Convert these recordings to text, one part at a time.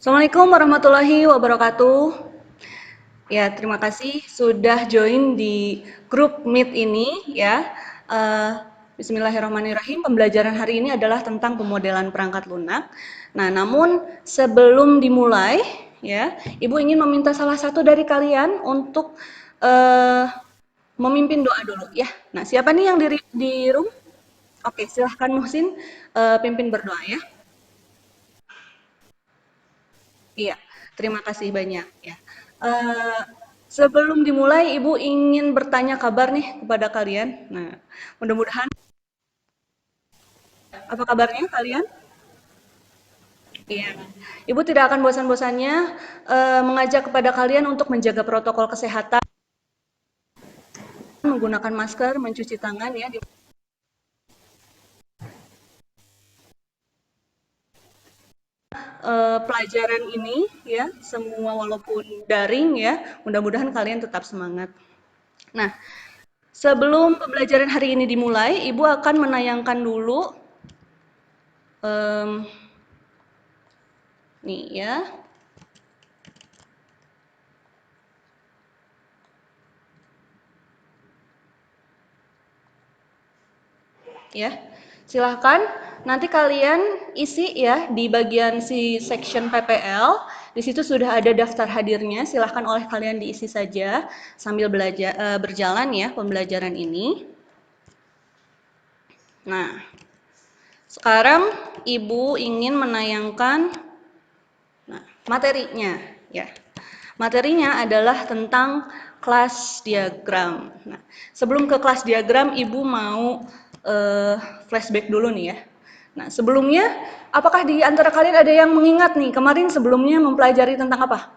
Assalamualaikum warahmatullahi wabarakatuh. Ya, terima kasih sudah join di grup Meet ini ya. Eh, Bismillahirrahmanirrahim. Pembelajaran hari ini adalah tentang pemodelan perangkat lunak. Nah, namun sebelum dimulai ya, Ibu ingin meminta salah satu dari kalian untuk eh, memimpin doa dulu ya. Nah, siapa nih yang di room? Oke, silahkan Muhsin pimpin berdoa ya. Iya, terima kasih banyak ya. Eh, Sebelum dimulai, Ibu ingin bertanya kabar nih kepada kalian. Nah, mudah-mudahan apa kabarnya kalian? Iya. Ibu tidak akan bosan-bosannya mengajak kepada kalian untuk menjaga protokol kesehatan, menggunakan masker, mencuci tangan ya di pelajaran ini ya, semua walaupun daring ya. Mudah-mudahan kalian tetap semangat. Nah, sebelum pembelajaran hari ini dimulai, Ibu akan menayangkan dulu em, nih ya, ya. Silahkan nanti kalian isi ya di bagian si section PPL. Di situ sudah ada daftar hadirnya. Silahkan oleh kalian diisi saja sambil belajar berjalan ya pembelajaran ini. Nah, sekarang Ibu ingin menayangkan materinya ya. Materinya adalah tentang kelas diagram. Nah, sebelum ke kelas diagram, Ibu mau flashback dulu nih ya. Nah, sebelumnya, apakah di antara kalian ada yang mengingat nih, kemarin sebelumnya mempelajari tentang apa?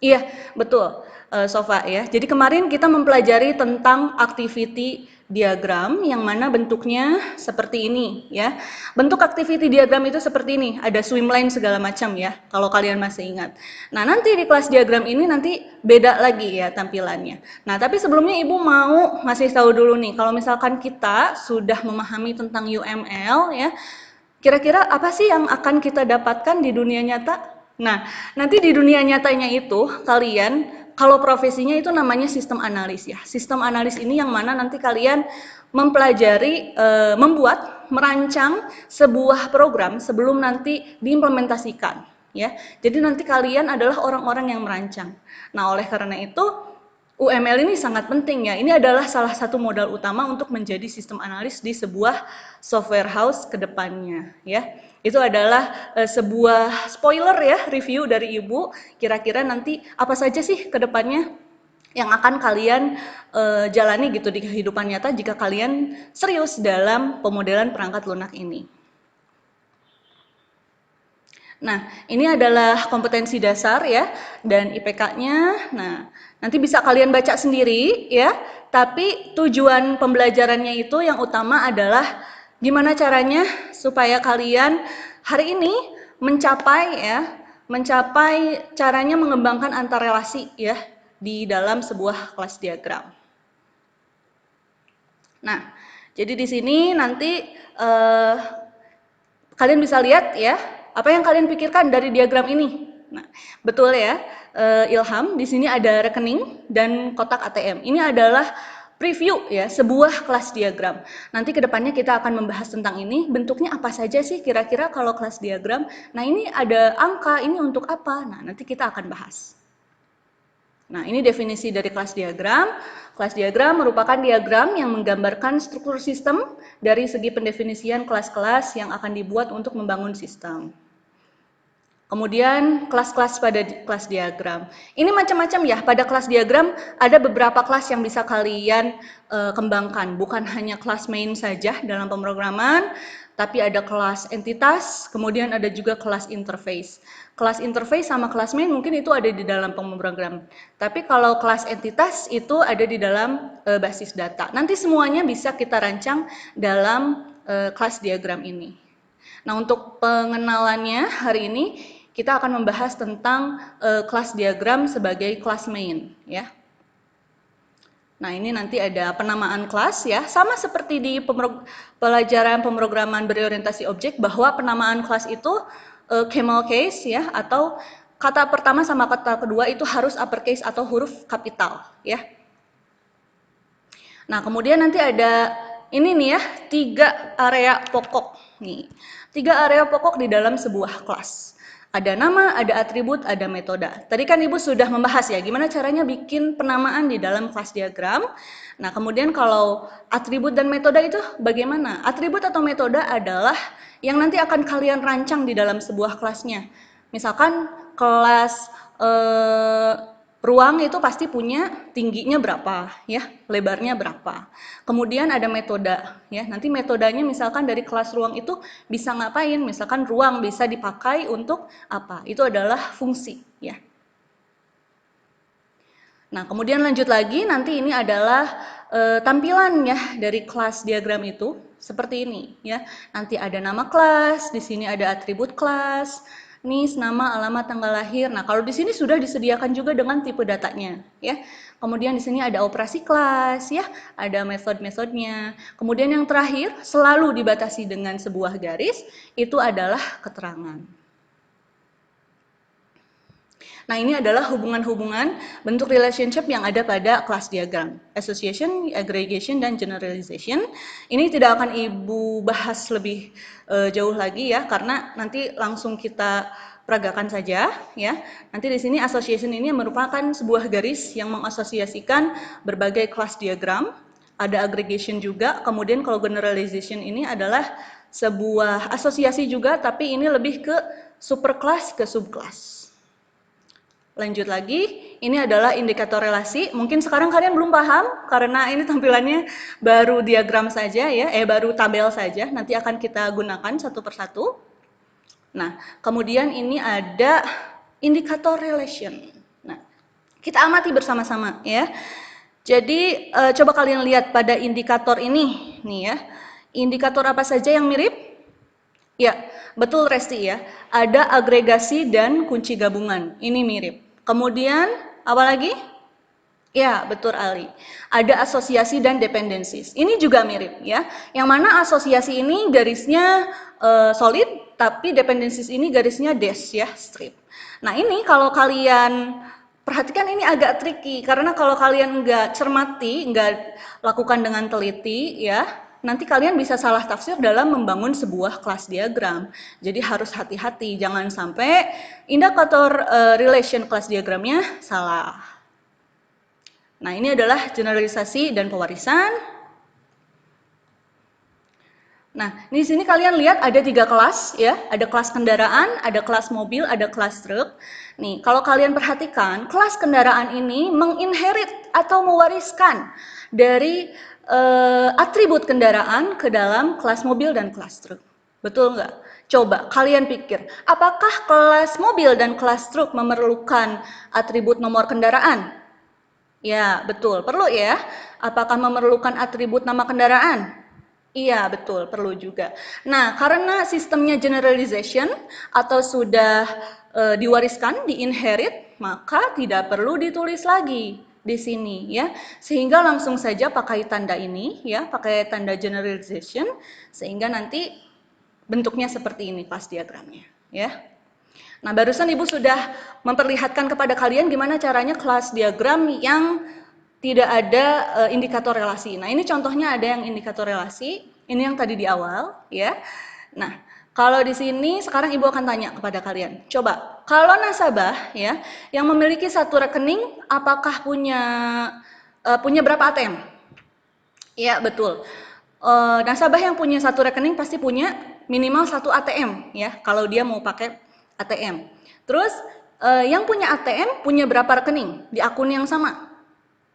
Iya, betul, Sofa ya. Jadi kemarin kita mempelajari tentang activity diagram yang mana bentuknya seperti ini ya. Bentuk activity diagram itu seperti ini, ada swimline segala macam ya, kalau kalian masih ingat. Nah, nanti di kelas diagram ini nanti beda lagi ya tampilannya. Nah, tapi sebelumnya Ibu mau ngasih tahu dulu nih, kalau misalkan kita sudah memahami tentang UML ya, kira-kira apa sih yang akan kita dapatkan di dunia nyata? Nah, nanti di dunia nyatanya itu kalian kalau profesinya itu namanya sistem analis ya. Sistem analis ini yang mana nanti kalian mempelajari, membuat, merancang sebuah program sebelum nanti diimplementasikan ya. Jadi nanti kalian adalah orang-orang yang merancang. Nah, oleh karena itu UML ini sangat penting ya. Ini adalah salah satu modal utama untuk menjadi sistem analis di sebuah software house ke depannya ya. Itu adalah sebuah spoiler ya review dari Ibu. Kira-kira nanti apa saja sih ke depannya yang akan kalian jalani gitu di kehidupan nyata jika kalian serius dalam pemodelan perangkat lunak ini. Nah, ini adalah kompetensi dasar ya, dan IPK-nya. Nah, nanti bisa kalian baca sendiri ya, tapi tujuan pembelajarannya itu yang utama adalah gimana caranya supaya kalian hari ini mencapai ya, mencapai caranya mengembangkan antar relasi ya di dalam sebuah kelas diagram. Nah, jadi di sini nanti eh, kalian bisa lihat ya, apa yang kalian pikirkan dari diagram ini. Nah, betul ya, Ilham, di sini ada rekening dan kotak ATM. Ini adalah preview ya, sebuah kelas diagram. Nanti kedepannya kita akan membahas tentang ini, bentuknya apa saja sih kira-kira kalau kelas diagram. Nah, ini ada angka, ini untuk apa? Nah, nanti kita akan bahas. Nah, ini definisi dari kelas diagram. Kelas diagram merupakan diagram yang menggambarkan struktur sistem dari segi pendefinisian kelas-kelas yang akan dibuat untuk membangun sistem. Kemudian kelas-kelas pada kelas diagram. Ini macam-macam ya, pada kelas diagram ada beberapa kelas yang bisa kalian kembangkan. Bukan hanya kelas main saja dalam pemrograman, tapi ada kelas entitas, kemudian ada juga kelas interface. Kelas interface sama kelas main mungkin itu ada di dalam pemrogram. Tapi kalau kelas entitas itu ada di dalam basis data. Nanti semuanya bisa kita rancang dalam kelas diagram ini. Nah, untuk pengenalannya hari ini kita akan membahas tentang kelas diagram sebagai kelas main ya. Nah, ini nanti ada penamaan kelas ya, sama seperti di pelajaran pemrograman berorientasi objek bahwa penamaan kelas itu camel case ya, atau kata pertama sama kata kedua itu harus uppercase atau huruf kapital ya. Nah, kemudian nanti ada ini nih ya, 3 area pokok nih. 3 area pokok di dalam sebuah kelas. Ada nama, ada atribut, ada metode. Tadi kan Ibu sudah membahas ya, gimana caranya bikin penamaan di dalam kelas diagram. Nah, kemudian kalau atribut dan metode itu bagaimana? Atribut atau metode adalah yang nanti akan kalian rancang di dalam sebuah kelasnya. Misalkan kelas ruang itu pasti punya tingginya berapa ya, lebarnya berapa. Kemudian ada metode ya. Nanti metodenya misalkan dari kelas ruang itu bisa ngapain? Misalkan ruang bisa dipakai untuk apa? Itu adalah fungsi ya. Nah, kemudian lanjut lagi, nanti ini adalah tampilan ya dari kelas diagram itu seperti ini ya. Nanti ada nama kelas, di sini ada atribut kelas, NIS, nama, alamat, tanggal lahir. Nah, kalau di sini sudah disediakan juga dengan tipe datanya ya. Kemudian di sini ada operasi kelas ya, ada metode-metodenya. Kemudian yang terakhir selalu dibatasi dengan sebuah garis, itu adalah keterangan. Nah, ini adalah hubungan-hubungan bentuk relationship yang ada pada kelas diagram. Association, aggregation, dan generalization. Ini tidak akan Ibu bahas lebih jauh lagi ya, karena nanti langsung kita peragakan saja ya. Nanti di sini association ini merupakan sebuah garis yang mengasosiasikan berbagai kelas diagram. Ada aggregation juga, kemudian kalau generalization ini adalah sebuah asosiasi juga, tapi ini lebih ke superclass ke subclass. Lanjut lagi, ini adalah indikator relasi. Mungkin sekarang kalian belum paham karena ini tampilannya baru diagram saja ya, baru tabel saja. Nanti akan kita gunakan satu persatu. Nah, kemudian ini ada indikator relation. Nah, kita amati bersama-sama ya. Jadi coba kalian lihat pada indikator ini nih ya. Indikator apa saja yang mirip? Ya, betul Resti ya. Ada agregasi dan kunci gabungan. Ini mirip. Kemudian apa lagi? Ya, betul Ali. Ada asosiasi dan dependencies. Ini juga mirip ya. Yang mana asosiasi ini garisnya solid, tapi dependencies ini garisnya dash ya, strip. Nah, ini kalau kalian perhatikan ini agak tricky karena kalau kalian nggak cermati, nggak lakukan dengan teliti ya, nanti kalian bisa salah tafsir dalam membangun sebuah kelas diagram. Jadi harus hati-hati, jangan sampai indikator relation kelas diagramnya salah. Nah, ini adalah generalisasi dan pewarisan. Nah, di sini kalian lihat ada 3 kelas ya, ada kelas kendaraan, ada kelas mobil, ada kelas truk. Nih, kalau kalian perhatikan, kelas kendaraan ini menginherit atau mewariskan dari atribut kendaraan ke dalam kelas mobil dan kelas truk. Betul nggak? Coba kalian pikir, apakah kelas mobil dan kelas truk memerlukan atribut nomor kendaraan? Ya, betul. Perlu ya. Apakah memerlukan atribut nama kendaraan? Iya, betul. Perlu juga. Nah, karena sistemnya generalization atau sudah diwariskan, diinherit, maka tidak perlu ditulis lagi di sini ya. Sehingga langsung saja pakai tanda ini ya, pakai tanda generalization sehingga nanti bentuknya seperti ini kelas diagramnya ya. Nah, barusan Ibu sudah memperlihatkan kepada kalian gimana caranya kelas diagram yang tidak ada indikator relasi. Nah, ini contohnya ada yang indikator relasi, ini yang tadi di awal ya. Nah, kalau di sini sekarang Ibu akan tanya kepada kalian. Coba, kalau nasabah ya yang memiliki satu rekening apakah punya berapa ATM? Ya, betul. Nasabah yang punya satu rekening pasti punya minimal 1 ATM ya, kalau dia mau pakai ATM. Terus yang punya ATM punya berapa rekening di akun yang sama?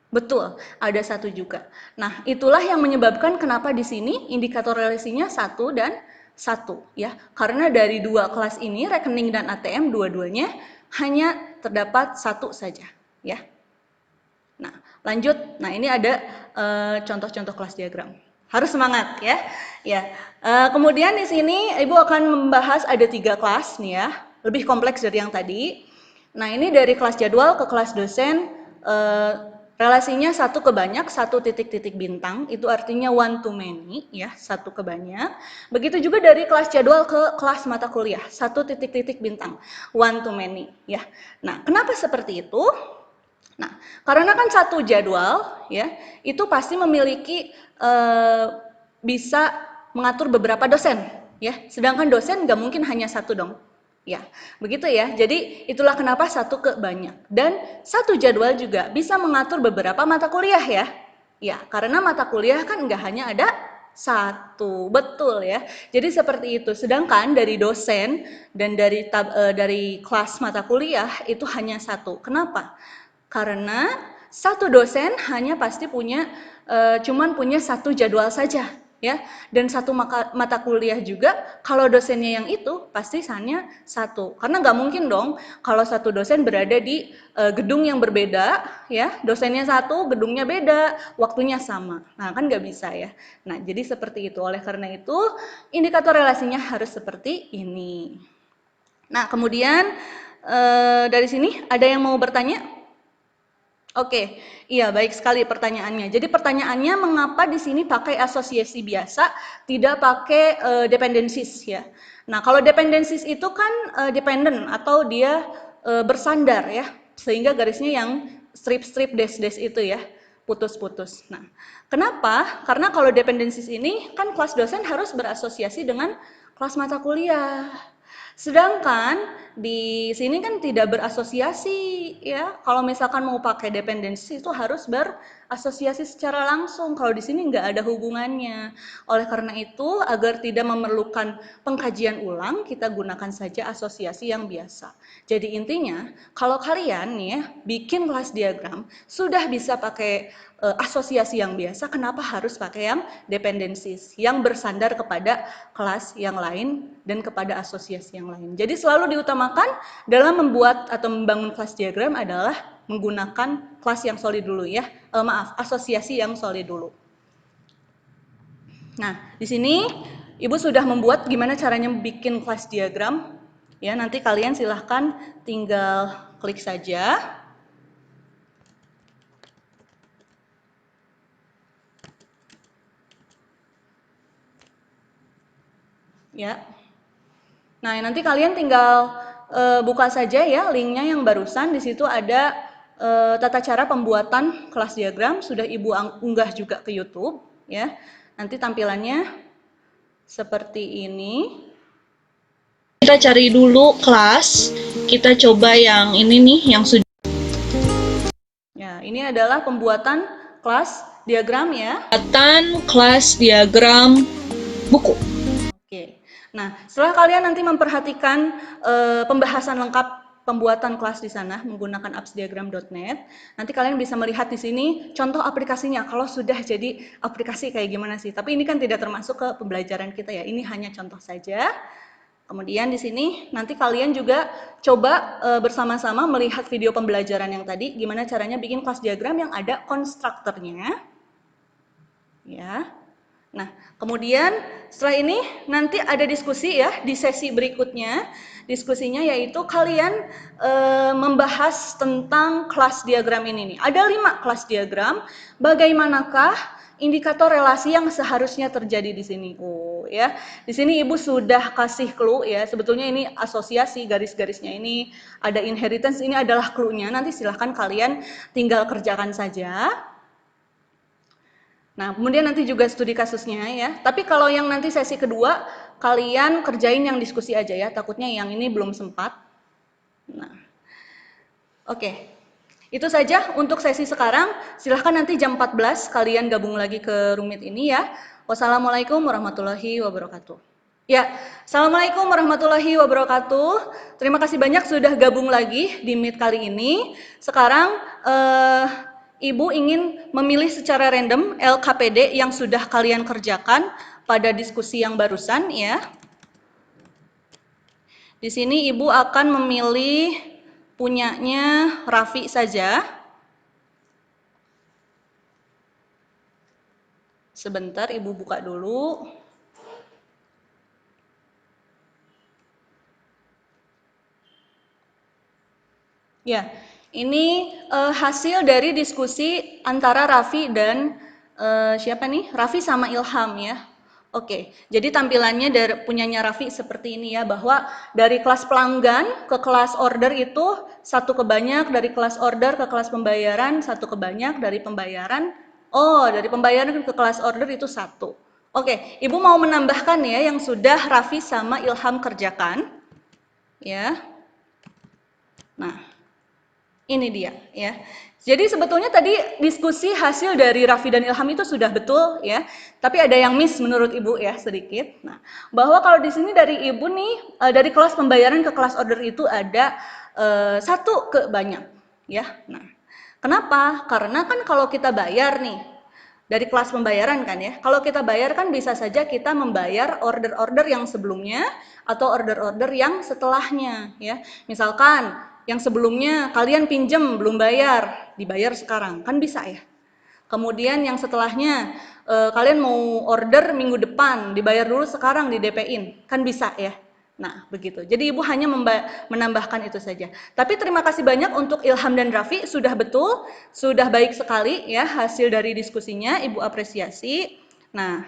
Betul, ada 1 juga. Nah, itulah yang menyebabkan kenapa di sini indikator relasinya 1 dan 1 ya. Karena dari 2 kelas ini rekening dan ATM dua-duanya hanya terdapat 1 saja ya. Nah, lanjut. Nah, ini ada contoh-contoh kelas diagram. Harus semangat ya. Ya. Kemudian di sini Ibu akan membahas ada 3 kelas nih ya. Lebih kompleks dari yang tadi. Nah, ini dari kelas jadwal ke kelas dosen. relasinya satu ke banyak, satu titik-titik bintang, itu artinya one to many, ya, satu ke banyak. Begitu juga dari kelas jadwal ke kelas mata kuliah, satu titik-titik bintang, one to many, ya. Nah, kenapa seperti itu? Nah, karena kan satu jadwal, ya, itu pasti memiliki bisa mengatur beberapa dosen, ya. Sedangkan dosen nggak mungkin hanya satu dong. Ya, begitu ya. Jadi itulah kenapa satu ke banyak. Dan satu jadwal juga bisa mengatur beberapa mata kuliah ya. Ya, karena mata kuliah kan nggak hanya ada satu, betul ya. Jadi seperti itu. Sedangkan dari dosen dan dari kelas mata kuliah itu hanya satu. Kenapa? Karena satu dosen hanya pasti cuman punya satu jadwal saja, ya. Dan satu mata kuliah juga, kalau dosennya yang itu pasti hanya satu. Karena nggak mungkin dong kalau satu dosen berada di gedung yang berbeda, ya. Dosennya satu, gedungnya beda, waktunya sama. Nah, kan nggak bisa ya. Nah, jadi seperti itu. Oleh karena itu, indikator relasinya harus seperti ini. Nah, kemudian dari sini ada yang mau bertanya? Oke, iya baik sekali pertanyaannya. Jadi pertanyaannya mengapa di sini pakai asosiasi biasa, tidak pakai dependencies ya. Nah, kalau dependencies itu kan dependent atau dia bersandar ya, sehingga garisnya yang strip-strip dash-dash itu ya, putus-putus. Nah, kenapa? Karena kalau dependencies ini kan kelas dosen harus berasosiasi dengan kelas mata kuliah. Sedangkan di sini kan tidak berasosiasi ya. Kalau misalkan mau pakai dependensi itu harus berasosiasi secara langsung. Kalau di sini nggak ada hubungannya. Oleh karena itu, agar tidak memerlukan pengkajian ulang, kita gunakan saja asosiasi yang biasa. Jadi intinya, kalau kalian nih ya, bikin kelas diagram, sudah bisa pakai asosiasi yang biasa, kenapa harus pakai yang dependencies, yang bersandar kepada kelas yang lain dan kepada asosiasi yang lain. Jadi selalu diutamakan dalam membuat atau membangun kelas diagram adalah menggunakan kelas yang solid dulu ya, asosiasi yang solid dulu. Nah, di sini Ibu sudah membuat gimana caranya bikin kelas diagram. Ya, nanti kalian silahkan tinggal klik saja. Ya. Nah, nanti kalian tinggal buka saja ya linknya yang barusan. Di situ ada tata cara pembuatan kelas diagram, sudah Ibu unggah juga ke YouTube ya. Nanti tampilannya seperti ini. Kita cari dulu kelas, kita coba yang ini nih, yang sudah. Ya, ini adalah pembuatan kelas diagram ya. Pembuatan kelas diagram buku. Oke. Nah, setelah kalian nanti memperhatikan pembahasan lengkap pembuatan kelas di sana menggunakan appsdiagram.net, nanti kalian bisa melihat di sini contoh aplikasinya. Kalau sudah jadi aplikasi kayak gimana sih? Tapi ini kan tidak termasuk ke pembelajaran kita ya. Ini hanya contoh saja. Kemudian di sini nanti kalian juga coba bersama-sama melihat video pembelajaran yang tadi, gimana caranya bikin kelas diagram yang ada konstruktornya. Ya. Nah, kemudian setelah ini nanti ada diskusi ya di sesi berikutnya. Diskusinya yaitu kalian membahas tentang kelas diagram ini nih. Ada 5 kelas diagram. Bagaimanakah indikator relasi yang seharusnya terjadi di sini? Oh, ya. Di sini Ibu sudah kasih clue ya. Sebetulnya ini asosiasi, garis-garisnya ini ada inheritance, ini adalah clue-nya. Nanti silahkan kalian tinggal kerjakan saja. Nah, kemudian nanti juga studi kasusnya ya. Tapi kalau yang nanti sesi kedua, kalian kerjain yang diskusi aja ya. Takutnya yang ini belum sempat. Nah, oke. Itu saja untuk sesi sekarang. Silahkan nanti jam 14 kalian gabung lagi ke Rumit ini ya. Wassalamualaikum warahmatullahi wabarakatuh. Ya, Assalamualaikum warahmatullahi wabarakatuh. Terima kasih banyak sudah gabung lagi di Meet kali ini. Sekarang Ibu ingin memilih secara random LKPD yang sudah kalian kerjakan pada diskusi yang barusan ya. Di sini Ibu akan memilih punyanya Raffi saja. Sebentar Ibu buka dulu. Ya, Ini hasil dari diskusi antara Raffi dan siapa nih? Raffi sama Ilham ya. Oke, jadi tampilannya dari punyanya Raffi seperti ini ya, bahwa dari kelas pelanggan ke kelas order itu satu ke banyak, dari kelas order ke kelas pembayaran satu ke banyak, dari pembayaran, dari pembayaran ke kelas order itu satu. Oke, Ibu mau menambahkan ya yang sudah Raffi sama Ilham kerjakan, ya. Nah, ini dia ya. Jadi sebetulnya tadi diskusi hasil dari Raffi dan Ilham itu sudah betul ya. Tapi ada yang miss menurut Ibu ya sedikit. Nah, bahwa kalau di sini dari Ibu nih dari kelas pembayaran ke kelas order itu ada satu ke banyak ya. Nah, kenapa? Karena kan kalau kita bayar nih dari kelas pembayaran kan ya. Kalau kita bayar kan bisa saja kita membayar order-order yang sebelumnya atau order-order yang setelahnya ya. Misalkan yang sebelumnya kalian pinjem belum bayar, dibayar sekarang, kan bisa ya. Kemudian yang setelahnya kalian mau order minggu depan, dibayar dulu sekarang di DP-in, kan bisa ya. Nah, begitu. Jadi Ibu hanya menambahkan itu saja. Tapi terima kasih banyak untuk Ilham dan Raffi, sudah betul, sudah baik sekali ya hasil dari diskusinya, Ibu apresiasi. Nah,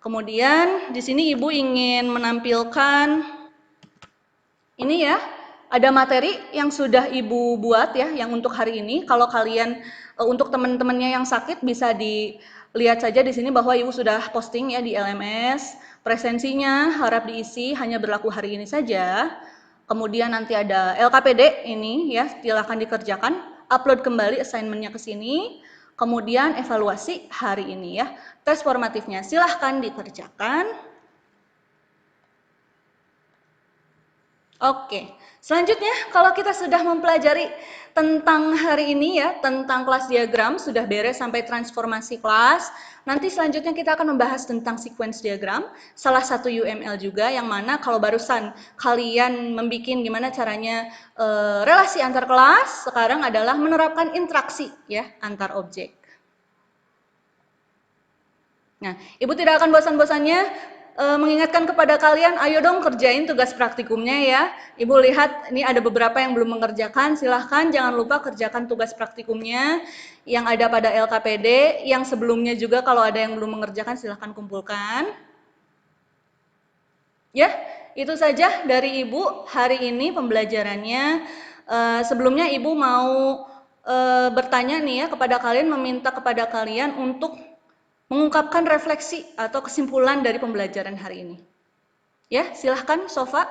kemudian di sini Ibu ingin menampilkan ini ya, ada materi yang sudah Ibu buat ya, yang untuk hari ini. Kalau kalian untuk teman-temannya yang sakit bisa dilihat saja di sini bahwa Ibu sudah posting ya di LMS. Presensinya harap diisi hanya berlaku hari ini saja. Kemudian nanti ada LKPD ini ya, silakan dikerjakan. Upload kembali assignment-nya ke sini. Kemudian evaluasi hari ini ya. Tes formatifnya silahkan dikerjakan. Oke, selanjutnya kalau kita sudah mempelajari tentang hari ini ya, tentang kelas diagram, sudah beres sampai transformasi kelas. Nanti selanjutnya kita akan membahas tentang sequence diagram, salah satu UML juga, yang mana kalau barusan kalian membuat gimana caranya relasi antar kelas, sekarang adalah menerapkan interaksi ya, antar objek. Nah, Ibu tidak akan bosan-bosannya mengingatkan kepada kalian, ayo dong kerjain tugas praktikumnya ya. Ibu lihat ini ada beberapa yang belum mengerjakan, silahkan jangan lupa kerjakan tugas praktikumnya yang ada pada LKPD, yang sebelumnya juga kalau ada yang belum mengerjakan silahkan kumpulkan. Ya, itu saja dari Ibu hari ini pembelajarannya. Sebelumnya Ibu mau bertanya nih ya kepada kalian, meminta kepada kalian untuk mengungkapkan refleksi atau kesimpulan dari pembelajaran hari ini. Ya, silahkan Sofa.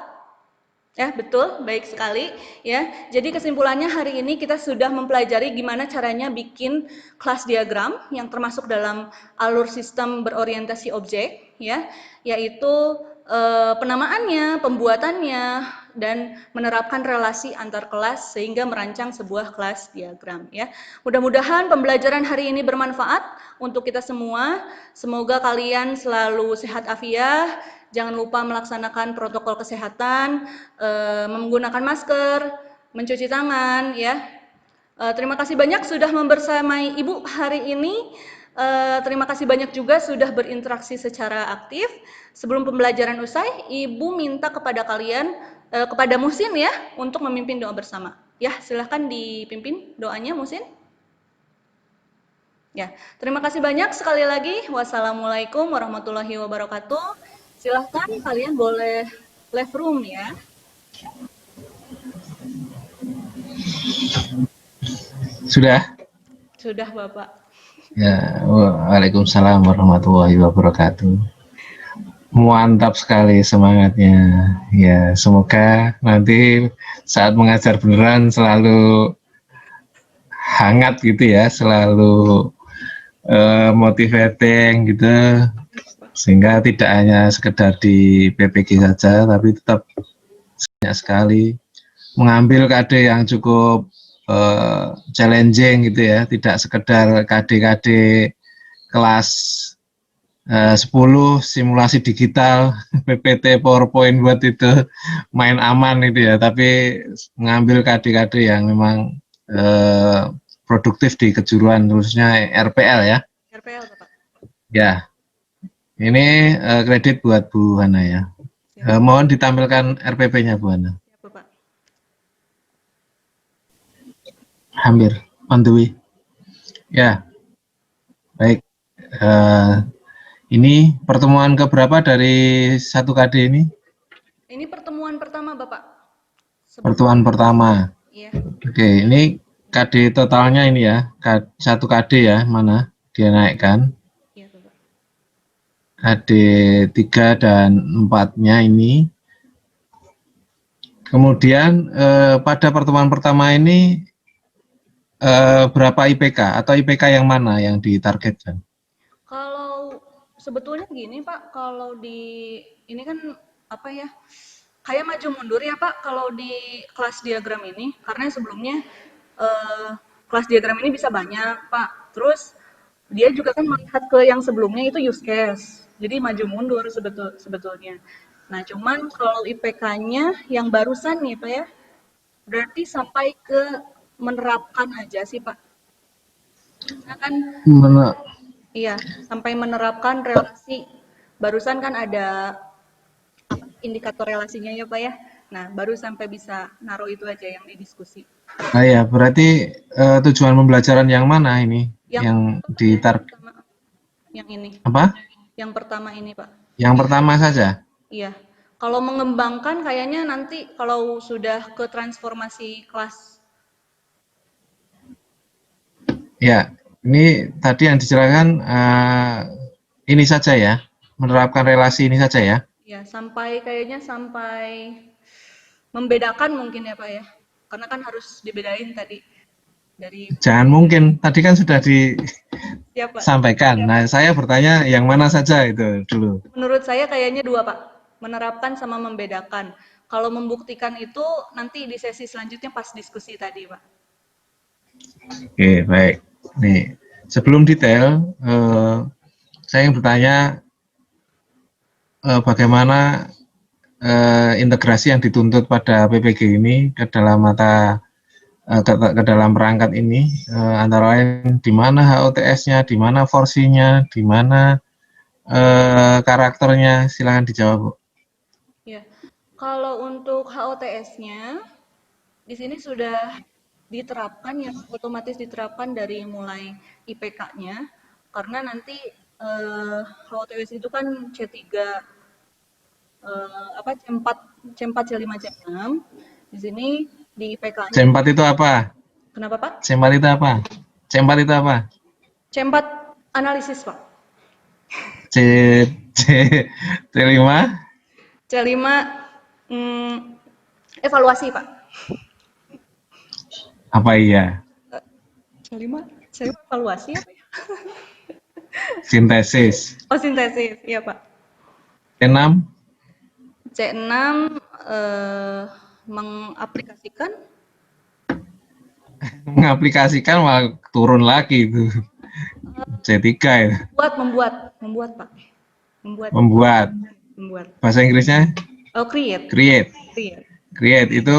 Ya, betul, baik sekali. Ya, jadi kesimpulannya hari ini kita sudah mempelajari gimana caranya bikin kelas diagram yang termasuk dalam alur sistem berorientasi objek, ya, yaitu penamaannya, pembuatannya, dan menerapkan relasi antar kelas sehingga merancang sebuah kelas diagram. Ya, mudah-mudahan pembelajaran hari ini bermanfaat untuk kita semua. Semoga kalian selalu sehat afiah. Jangan lupa melaksanakan protokol kesehatan, menggunakan masker, mencuci tangan, ya. Terima kasih banyak sudah membersamai Ibu hari ini. Terima kasih banyak juga sudah berinteraksi secara aktif. Sebelum pembelajaran usai, Ibu minta kepada kalian, kepada Muhsin ya, untuk memimpin doa bersama. Ya, silahkan dipimpin doanya Muhsin. Ya, terima kasih banyak sekali lagi. Wassalamualaikum warahmatullahi wabarakatuh. Silahkan kalian boleh left room ya. Sudah? Sudah Bapak. Ya, waalaikumsalam warahmatullahi wabarakatuh. Mantap sekali semangatnya. Ya, semoga nanti saat mengajar beneran selalu hangat gitu ya, selalu motivating gitu, sehingga tidak hanya sekedar di PPG saja, tapi tetap banyak sekali mengambil KD yang cukup challenging gitu ya, tidak sekedar KD-KD kelas 10 simulasi digital, PPT, PowerPoint buat itu main aman itu ya, tapi mengambil KD-KD yang memang produktif di kejuruan, khususnya RPL ya. RPL Bapak. Ya, ini kredit buat Bu Hana ya. Mohon ditampilkan RPP-nya Bu Hana. Ya, Bapak. hampir on the way. Ya, baik. Ini pertemuan keberapa dari 1KD ini? Ini pertemuan pertama, Bapak. Pertemuan pertama. Iya. Oke, ini KD totalnya ini ya, 1 KD ya, mana dia naikkan. Iya, Bapak. KD 3 dan 4-nya ini. Kemudian pada pertemuan pertama ini berapa IPK atau IPK yang mana yang ditargetkan? Kalau sebetulnya gini, Pak, kalau di ini kan apa ya? Kayak maju mundur ya, Pak, kalau di kelas diagram ini karena sebelumnya eh, kelas diagram ini bisa banyak, Pak. Terus dia juga kan melihat ke yang sebelumnya itu use case. Jadi maju mundur sebetulnya. Nah, cuman kalau IPK-nya yang barusan nih, Pak ya, berarti sampai ke menerapkan aja sih, Pak. Karena kan Mana, iya, sampai menerapkan relasi. Barusan kan ada indikator relasinya ya, Pak ya. Nah, baru sampai bisa naruh itu aja yang didiskusi. ya, berarti tujuan pembelajaran yang mana ini? Yang Yang yang ditar pertama, yang ini. apa? Yang pertama ini, Pak. Yang pertama saja. Iya. Kalau mengembangkan kayaknya nanti kalau sudah ke transformasi kelas. Ya, ini tadi yang dijelaskan ini saja ya, menerapkan relasi ini saja ya. Ya, sampai kayaknya sampai membedakan mungkin ya, Pak ya. Karena kan harus dibedain tadi dari Jangan mungkin, tadi kan sudah siapa? disampaikan. Nah, saya bertanya yang mana saja itu dulu. Menurut saya kayaknya dua, Pak. Menerapkan sama membedakan. Kalau membuktikan itu nanti di sesi selanjutnya pas diskusi tadi, Pak. Oke, baik. Nih, sebelum detail, saya ingin bertanya bagaimana integrasi yang dituntut pada PPG ini ke dalam ke dalam perangkat ini, antara lain di mana HOTS-nya, di mana forsinya, di mana karakternya, silahkan dijawab, Bu. Ya. Kalau untuk HOTS-nya di sini sudah diterapkan ya, otomatis diterapkan dari mulai IPK-nya karena nanti HOTS itu kan C3 apa C4 C4 C5 C6. Di sini di IPK-nya C4 itu apa? kenapa, Pak? C4 itu apa? C4 itu apa? C4 analisis, Pak. C C C5 C5 evaluasi, Pak. apa iya? C5 C5 evaluasi apa ya? Sintesis. Oh, sintesis. Iya, Pak. C6 C6 mengaplikasikan mengaplikasikan malah turun lagi itu. C3 itu. membuat, Pak. Membuat, Membuat. membuat. Bahasa Inggrisnya Oh, create. create. Create. Create itu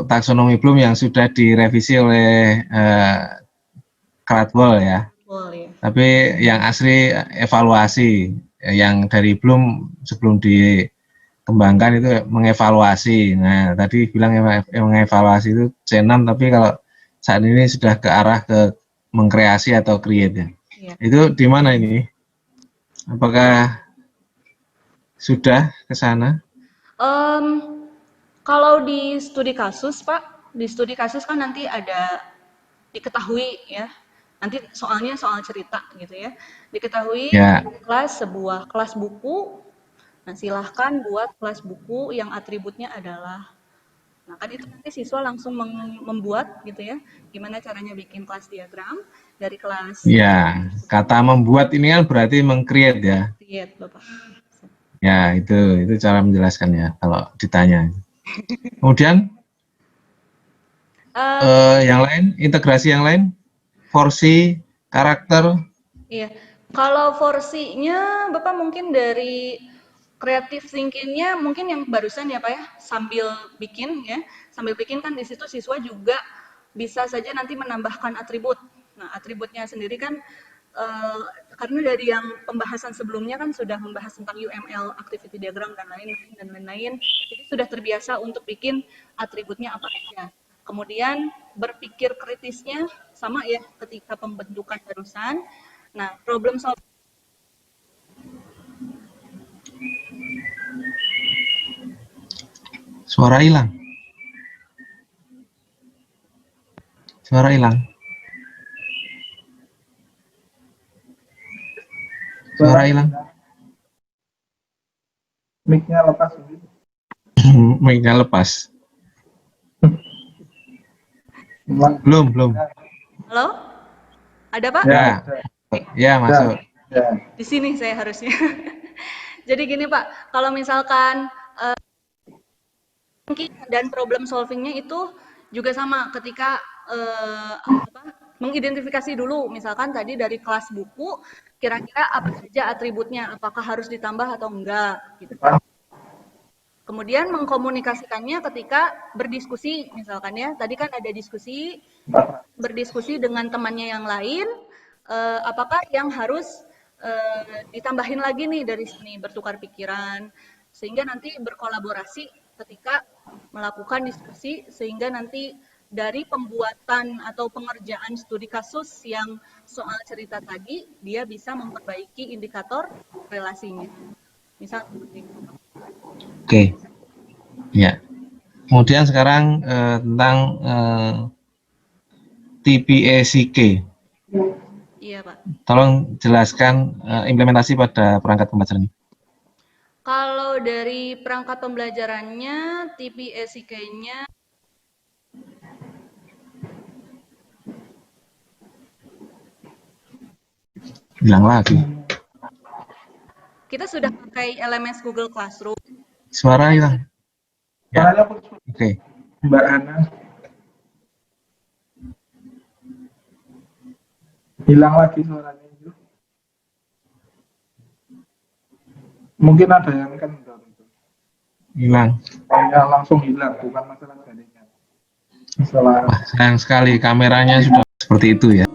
taksonomi Bloom yang sudah direvisi oleh Caldwell ya. Boleh. Tapi yang asli evaluasi, yang dari Bloom sebelum dikembangkan itu mengevaluasi. Nah, tadi bilang mengevaluasi itu C6, tapi kalau saat ini sudah ke arah ke mengkreasi atau create ya. Iya. Itu di mana ini? Apakah sudah ke sana? Em, kalau di studi kasus, Pak, di studi kasus kan nanti ada diketahui ya. Nanti soalnya soal cerita gitu ya. Diketahui Ya, sebuah kelas buku. Nah, silahkan buat kelas buku yang atributnya adalah. Nah, kan itu nanti siswa langsung membuat gitu ya. Gimana caranya bikin kelas diagram dari kelas ya. Kata membuat ini kan berarti meng-create ya. create, Bapak. Ya, itu cara menjelaskannya kalau ditanya. Kemudian Eh, yang lain, integrasi yang lain, porsi, karakter, iya. Kalau porsinya Bapak mungkin dari creative thinking-nya mungkin yang barusan ya Pak ya, sambil bikin ya. Sambil bikin kan di situ siswa juga bisa saja nanti menambahkan atribut. Nah, atributnya sendiri kan karena dari yang pembahasan sebelumnya kan sudah membahas tentang UML, activity diagram dan lain-lain dan lain-lain. Jadi sudah terbiasa untuk bikin atributnya apa aja. Kemudian berpikir kritisnya sama ya ketika pembentukan barusan. Nah, problem solving Suara hilang. Suara hilang. Suara hilang. Mic-nya lepas. Mic-nya lepas. Belum. Halo? Ada Pak? Ya, ya masuk. Ya. Di sini saya harusnya. Jadi gini Pak, kalau misalkan dan problem solvingnya itu juga sama ketika mengidentifikasi dulu, misalkan tadi dari kelas buku, kira-kira apa saja atributnya, apakah harus ditambah atau enggak, gitu. Kemudian mengkomunikasikannya ketika berdiskusi, misalkan ya, tadi kan ada diskusi, berdiskusi dengan temannya yang lain, apakah yang harus ditambahin lagi nih dari sini, bertukar pikiran, sehingga nanti berkolaborasi ketika melakukan diskusi, sehingga nanti dari pembuatan atau pengerjaan studi kasus yang soal cerita tadi, dia bisa memperbaiki indikator relasinya. Misal seperti itu. Oke. Ya. Kemudian sekarang tentang TPACK. Iya, Pak. Tolong jelaskan implementasi pada perangkat pembelajaran. Kalau dari perangkat pembelajarannya, TPACK-nya Hilang lagi. kita sudah pakai LMS Google Classroom. Suara hilang. Ya. Oke. Mbak Ana. Hilang lagi suaranya itu. Mungkin ada yang kendor itu. Hilang. Ya, langsung hilang, bukan masalah jaringan. Masalah. Wah, sayang sekali kameranya sudah seperti itu ya.